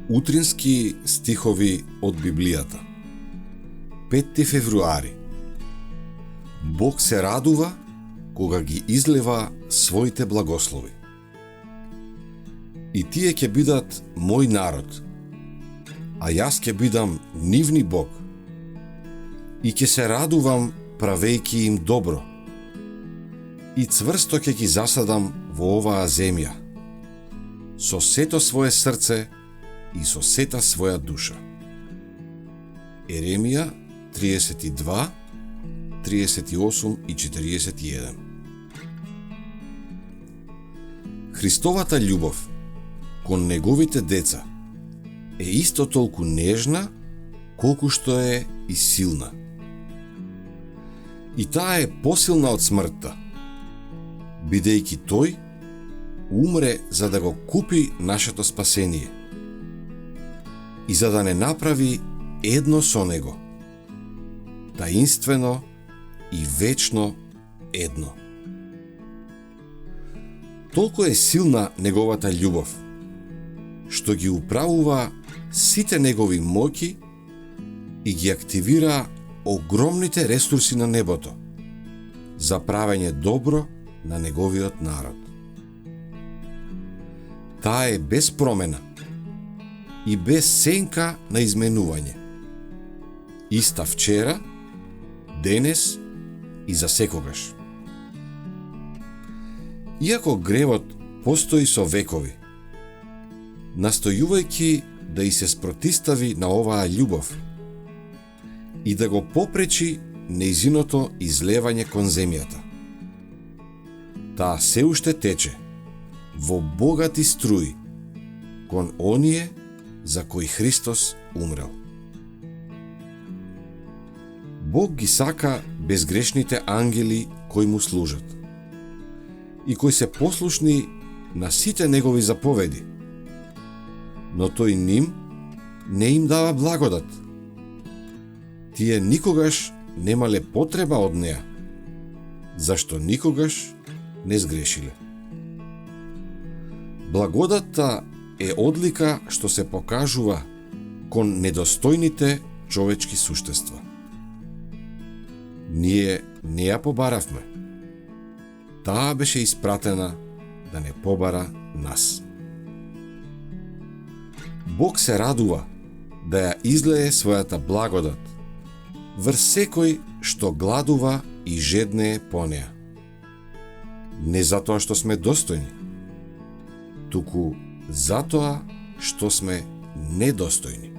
Утрински стихови од Библијата. 5 февруари. Бог се радува кога ги излева своите благослови. И тие ќе бидат мој народ, а јас ќе бидам нивни Бог. И ќе се радувам правејки им добро. И цврсто ќе ги засадам во оваа земја, со сето свое срце и со сета своја душа. Еремија 32, 38 и 41. Христовата љубов кон неговите деца е исто толку нежна колку што е и силна. И таа е посилна од смртта, бидејќи тој умре за да го купи нашето спасение и за да не направи едно со него, таинствено и вечно едно. Толку е силна неговата љубов, што ги управува сите негови моќи и ги активира огромните ресурси на небото за правење добро на неговиот народ. Таа е без промена и без сенка на изменување. Иста вчера, денес и за секогаш. Иако гревот постои со векови, настојувајќи да и се спротистави на оваа љубов и да го попречи нејзиното излевање кон земјата. Таа се уште тече во богати струи кон оние за кои Христос умрел. Бог ги сака безгрешните ангели кои му служат и кои се послушни на сите негови заповеди, но тој ним не им дава благодат. Тие никогаш немале потреба од неа, зашто никогаш не сгрешиле. Благодатта е одлика што се покажува кон недостојните човечки суштества. Ние не ја побаравме. Таа беше испратена да не побара нас. Бог се радува да ја излее својата благодат врз секој што гладува и жеднее по неа. Не затоа што сме достојни, туку затоа што сме недостојни.